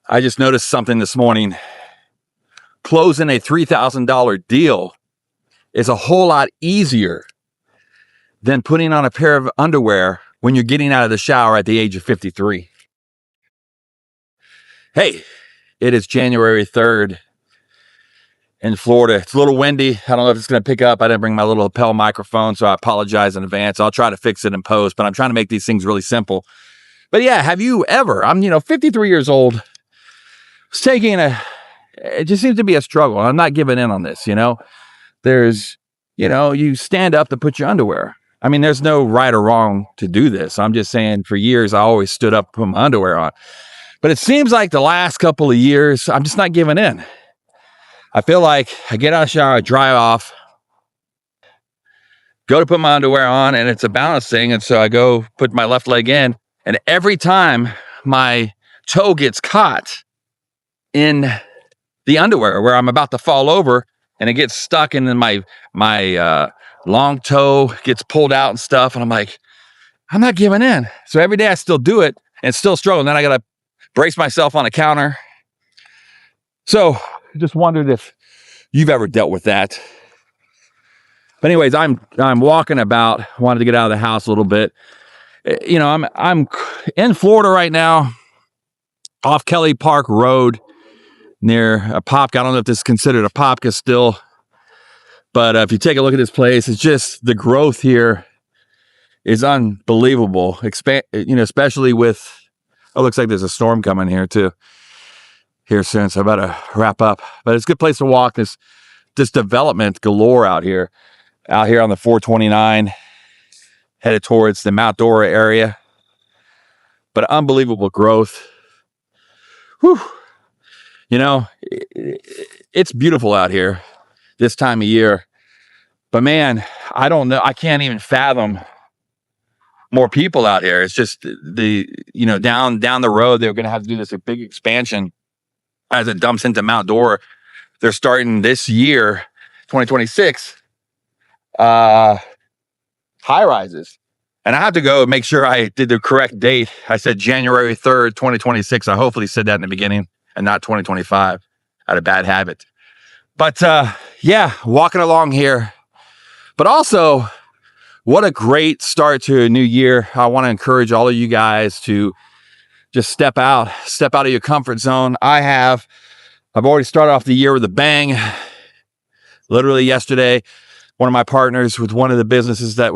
I just noticed something this morning. Closing a $3,000 deal is a whole lot easier than putting on a pair of underwear when you're getting out of the shower at the age of 53. Hey, it is January 3rd in Florida. It's a little windy. I don't know if it's going to pick up. I didn't bring my little lapel microphone, so I apologize in advance. I'll try to fix it in post, but I'm trying to make these things really simple. But yeah, have you ever, I'm 53 years old, it just seems to be a struggle. I'm not giving in on this, There's, you stand up to put your underwear. I mean, there's no right or wrong to do this. I'm just saying for years, I always stood up to put my underwear on. But it seems like the last couple of years, I'm just not giving in. I feel like I get out of the shower, I dry off, go to put my underwear on, and it's a balance thing. And so I go put my left leg in, and every time my toe gets caught in the underwear where I'm about to fall over and it gets stuck, and then my long toe gets pulled out and stuff. And I'm like, I'm not giving in. So every day I still do it and still struggle. And then I got to brace myself on a counter. So I just wondered if you've ever dealt with that. But anyways, I'm walking about, wanted to get out of the house a little bit. I'm in Florida right now, off Kelly Park Road, near a Popka. I don't know if this is considered a Popka still, but if you take a look at this place, it's just the growth here is unbelievable. Especially with, looks like there's a storm coming here too, here soon. So I better wrap up. But it's a good place to walk. This development galore out here on the 429, headed towards the Mount Dora area. But unbelievable growth. Whew. It's beautiful out here this time of year, but man, I don't know. I can't even fathom more people out here. It's just down the road, they're going to have to do this big expansion as it dumps into Mount Dora. They're starting this year, 2026, high rises. And I have to go make sure I did the correct date. I said January 3rd, 2026. I hopefully said that in the beginning and not 2025. I had a bad habit. But walking along here. But also, what a great start to a new year. I want to encourage all of you guys to just step out of your comfort zone. I've already started off the year with a bang. Literally yesterday, one of my partners with one of the businesses that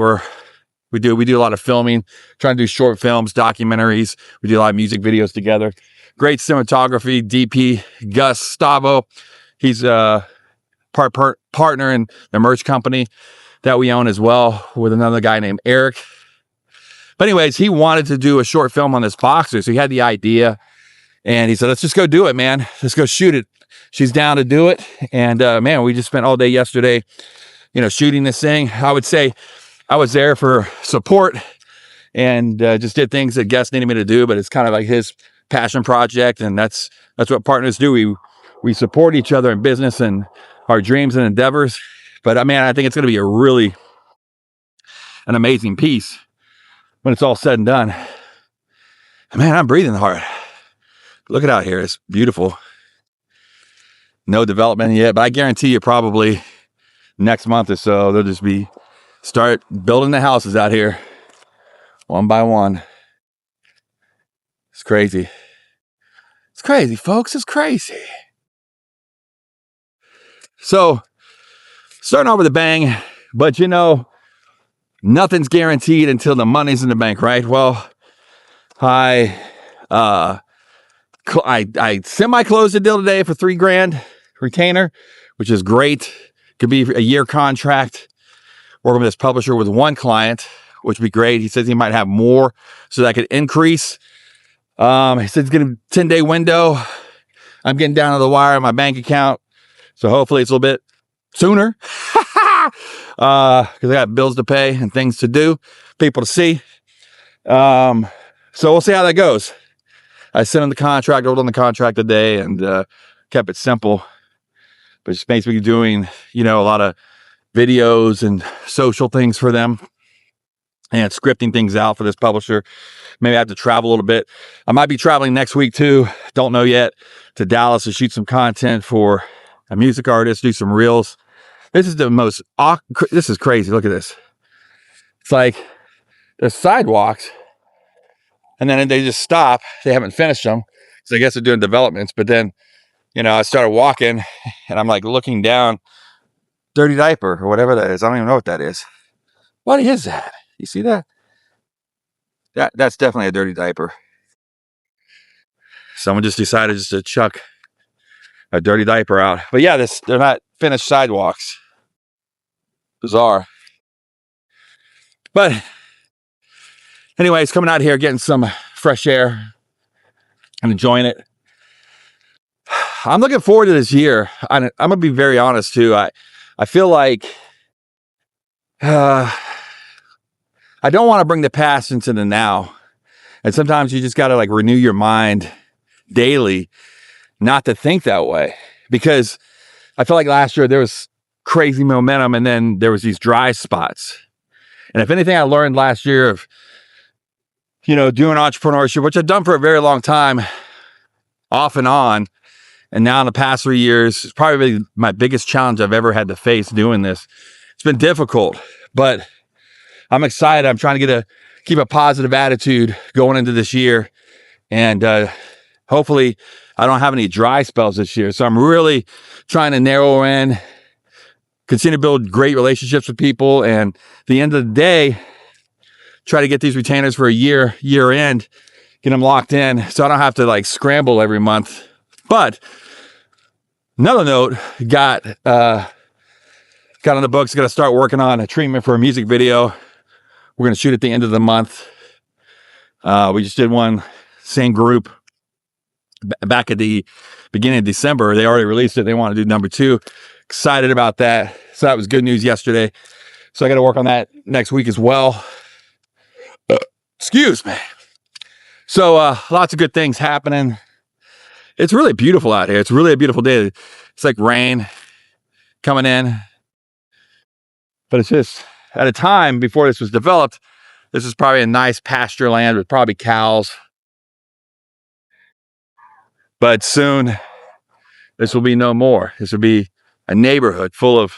we do a lot of filming, trying to do short films, documentaries. We do a lot of music videos together. Great cinematography, DP, Gus Stavo. He's a partner in the merch company that we own as well, with another guy named Eric. But anyways, he wanted to do a short film on this boxer. So he had the idea and he said, let's just go do it, man. Let's go shoot it. She's down to do it. And man, we just spent all day yesterday, shooting this thing. I would say I was there for support and just did things that Gus needed me to do, but it's kind of like his passion project. And that's what partners do. We support each other in business and our dreams and endeavors. But I think it's going to be an amazing piece when it's all said and done. Man, I'm breathing hard. Look at out here. It's beautiful. No development yet, but I guarantee you probably next month or so, they'll just start building the houses out here one by one. It's crazy. It's crazy, folks. It's crazy. So, starting off with a bang, but nothing's guaranteed until the money's in the bank, right? Well, I semi-closed the deal today for $3,000 retainer, which is great. Could be a year contract. Working with this publisher with one client, which would be great. He says he might have more, so that could increase. He said it's getting a 10-day window. I'm getting down to the wire on my bank account, so hopefully it's a little bit sooner. Because I got bills to pay and things to do, people to see. So we'll see how that goes. I sent him the contract, wrote on the contract today, and kept it simple. But just basically doing, a lot of videos and social things for them. and scripting things out for this publisher. Maybe I have to travel a little bit. I might be traveling next week too. Don't know yet, to Dallas to shoot some content for a music artist, do some reels. This is the most, this is crazy. Look at this. It's like there's sidewalks and then they just stop. They haven't finished them. So I guess they're doing developments. But then, I started walking and I'm like looking down, dirty diaper or whatever that is. I don't even know what that is. What is that? You see that? That's definitely a dirty diaper. Someone just decided just to chuck a dirty diaper out. But yeah, they're not finished sidewalks. Bizarre. But anyways, coming out here, getting some fresh air and enjoying it. I'm looking forward to this year. I'm gonna be very honest too. I feel like I don't want to bring the past into the now. And sometimes you just got to like renew your mind daily not to think that way, because I feel like last year there was crazy momentum and then there was these dry spots. And if anything I learned last year of, doing entrepreneurship, which I've done for a very long time, off and on, and now in the past 3 years, it's probably my biggest challenge I've ever had to face doing this. It's been difficult, but I'm excited. I'm trying to keep a positive attitude going into this year. And hopefully I don't have any dry spells this year. So I'm really trying to narrow in, continue to build great relationships with people. And at the end of the day, try to get these retainers for a year end, get them locked in so I don't have to like scramble every month. But another note, got on the books, got to start working on a treatment for a music video. We're going to shoot at the end of the month. We just did one, same group, back at the beginning of December. They already released it. They want to do number 2. Excited about that. So that was good news yesterday. So I got to work on that next week as well. Excuse me. So lots of good things happening. It's really beautiful out here. It's really a beautiful day. It's like rain coming in. But it's just, at a time before this was developed, this is probably a nice pasture land with probably cows. But soon, this will be no more. This will be a neighborhood full of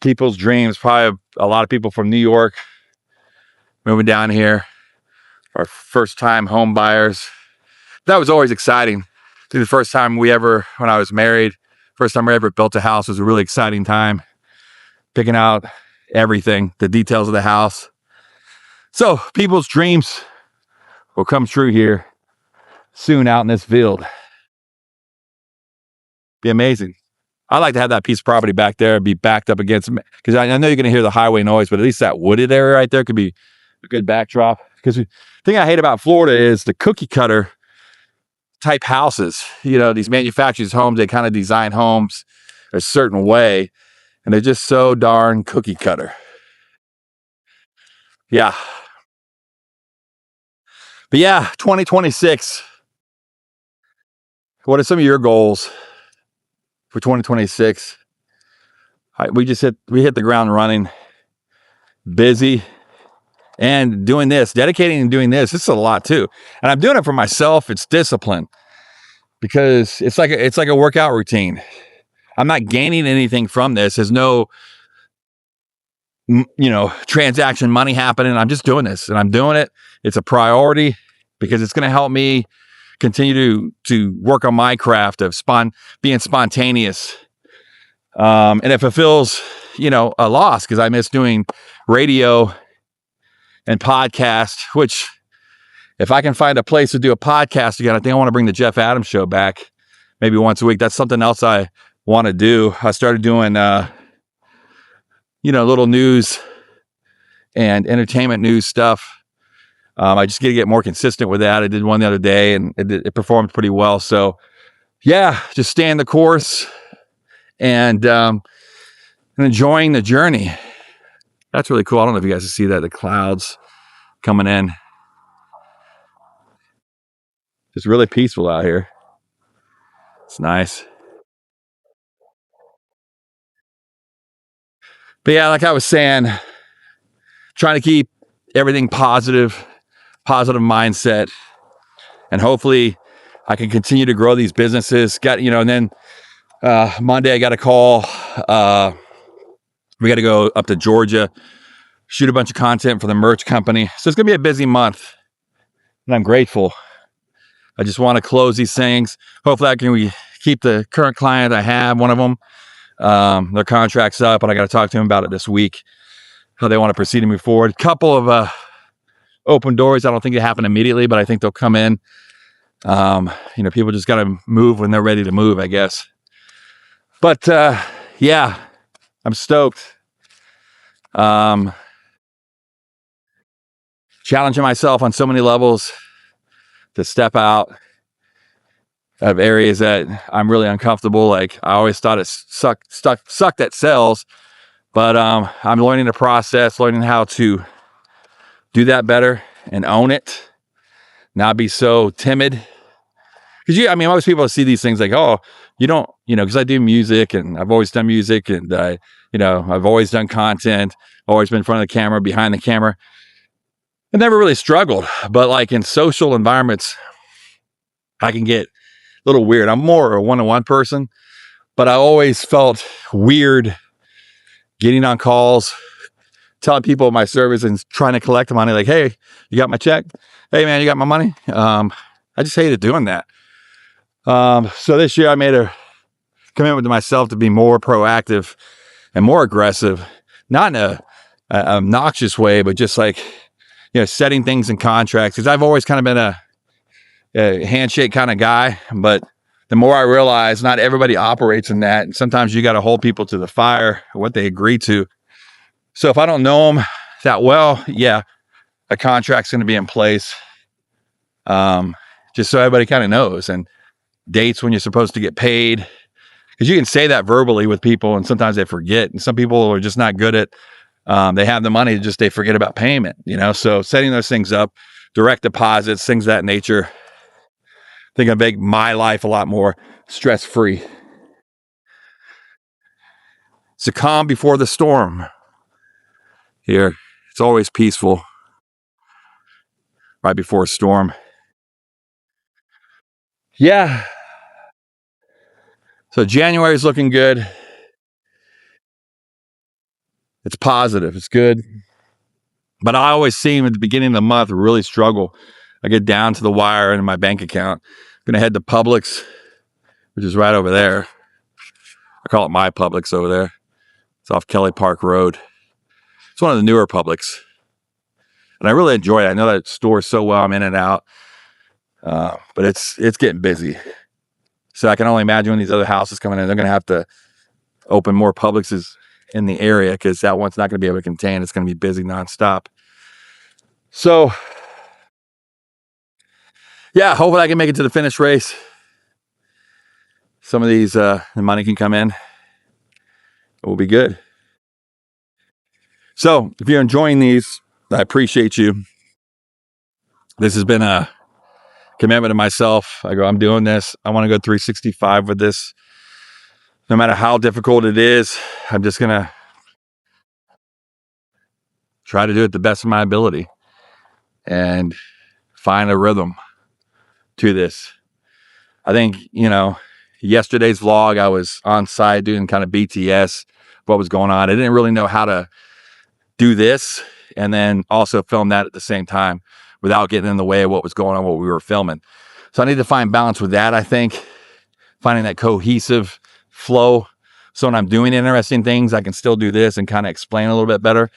people's dreams. Probably a lot of people from New York moving down here, our first time home buyers. That was always exciting. The first time when I was married, first time I ever built a house was a really exciting time. Picking out everything, the details of the house. So people's dreams will come true here soon out in this field. Be amazing. I like to have that piece of property back there and be backed up against, because I know you're going to hear the highway noise, but at least that wooded area right there could be a good backdrop. Because the thing I hate about Florida is the cookie cutter type houses. These manufacturers' homes, they kind of design homes a certain way, and they're just so darn cookie cutter. Yeah. But yeah, 2026. What are some of your goals for 2026? We hit the ground running, busy, and doing this, dedicating and doing this. This is a lot too. And I'm doing it for myself. It's discipline, because it's like a workout routine. I'm not gaining anything from this. There's no, transaction money happening. I'm just doing this, and I'm doing it. It's a priority because it's going to help me continue to work on my craft of being spontaneous. And it fulfills, a loss, because I miss doing radio and podcast, which if I can find a place to do a podcast again, I think I want to bring the Jeff Adams show back maybe once a week. That's something else I want to do. I started doing, little news and entertainment news stuff. I just got to get more consistent with that. I did one the other day and it performed pretty well. So yeah, just staying the course and enjoying the journey. That's really cool. I don't know if you guys can see that, the clouds coming in. It's really peaceful out here. It's nice. But yeah, like I was saying, trying to keep everything positive mindset. And hopefully I can continue to grow these businesses. And then Monday I got a call. We got to go up to Georgia, shoot a bunch of content for the merch company. So it's going to be a busy month, and I'm grateful. I just want to close these things. Hopefully I can keep the current client I have, one of them. Their contract's up, but I got to talk to them about it this week, how they want to proceed and move forward. A couple of open doors. I don't think they happen immediately, but I think they'll come in. People just got to move when they're ready to move, I guess. But yeah, I'm stoked. Challenging myself on so many levels to step out of areas that I'm really uncomfortable. Like I always thought it sucked at sales, but I'm learning the process, learning how to do that better and own it, not be so timid. Because most people see these things like, oh, you don't, because I do music and I've always done music and I've always done content, always been in front of the camera, behind the camera. I never really struggled, but like in social environments, I can get a little weird. I'm more a one-on-one person, but I always felt weird getting on calls, telling people my service and trying to collect money. Like, hey, you got my check? Hey man, you got my money? I just hated doing that. So this year I made a commitment to myself to be more proactive and more aggressive, not in a obnoxious way, but just like, setting things in contracts. Because I've always kind of been a handshake kind of guy, but the more I realize not everybody operates in that. And sometimes you got to hold people to the fire, what they agree to. So if I don't know them that well, yeah, a contract's going to be in place. Just so everybody kind of knows, and dates when you're supposed to get paid. Because you can say that verbally with people and sometimes they forget. And some people are just not good at, they have the money, just they forget about payment, So setting those things up, direct deposits, things of that nature, I think it'll make my life a lot more stress-free. It's a calm before the storm here. It's always peaceful right before a storm. Yeah. So January is looking good. It's positive. It's good. But I always seem at the beginning of the month really struggle. I get down to the wire in my bank account. I'm going to head to Publix, which is right over there. I call it my Publix over there. It's off Kelly Park Road. It's one of the newer Publix. And I really enjoy it. I know that store so well. I'm in and out. But it's getting busy. So I can only imagine when these other houses coming in, they're going to have to open more Publixes in the area because that one's not going to be able to contain. It's going to be busy nonstop. So, yeah, hopefully I can make it to the finish race. Some of these, the money can come in. It will be good. So if you're enjoying these, I appreciate you. This has been a commitment to myself. I'm doing this. I want to go 365 with this. No matter how difficult it is, I'm just going to try to do it the best of my ability and find a rhythm to this. I think, yesterday's vlog, I was on site doing kind of BTS, what was going on. I didn't really know how to do this and then also film that at the same time without getting in the way of what was going on, what we were filming. So I need to find balance with that, I think. Finding that cohesive flow. So when I'm doing interesting things, I can still do this and kind of explain a little bit better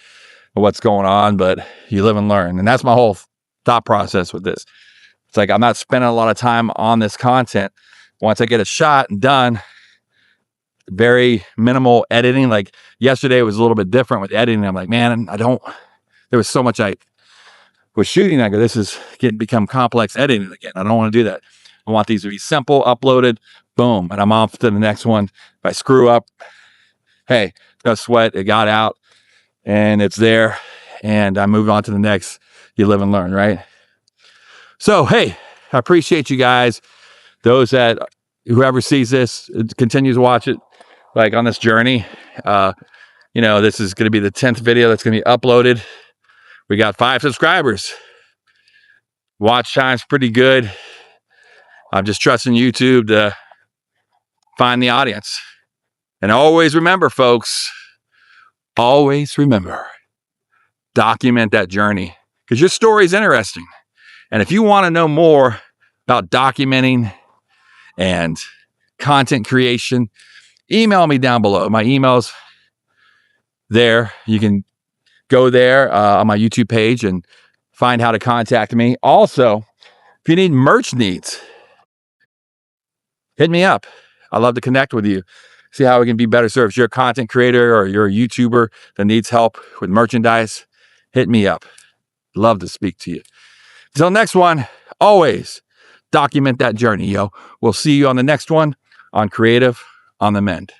what's going on, but you live and learn. And that's my whole thought process with this. It's like I'm not spending a lot of time on this content. Once I get a shot and done, very minimal editing. Like yesterday was a little bit different with editing. I'm like, man, there was so much I was shooting. I go, this is become complex editing again. I don't want to do that. I want these to be simple, uploaded, boom, and I'm off to the next one. If I screw up, hey, no sweat, it got out and it's there and I moved on to the next. You live and learn, right? So, hey, I appreciate you guys. Those that, whoever sees this, continues to watch it, like on this journey. This is going to be the 10th video that's going to be uploaded. We got 5 subscribers. Watch time's pretty good. I'm just trusting YouTube to find the audience. And always remember, folks, always remember, document that journey because your story is interesting. And if you want to know more about documenting and content creation, email me down below. My email's there. You can go there on my YouTube page and find how to contact me. Also, if you need merch needs, hit me up. I'd love to connect with you. See how we can be better served. If you're a content creator or you're a YouTuber that needs help with merchandise, hit me up. Love to speak to you. Until next one, always document that journey, yo. We'll see you on the next one on Creative on the Mend.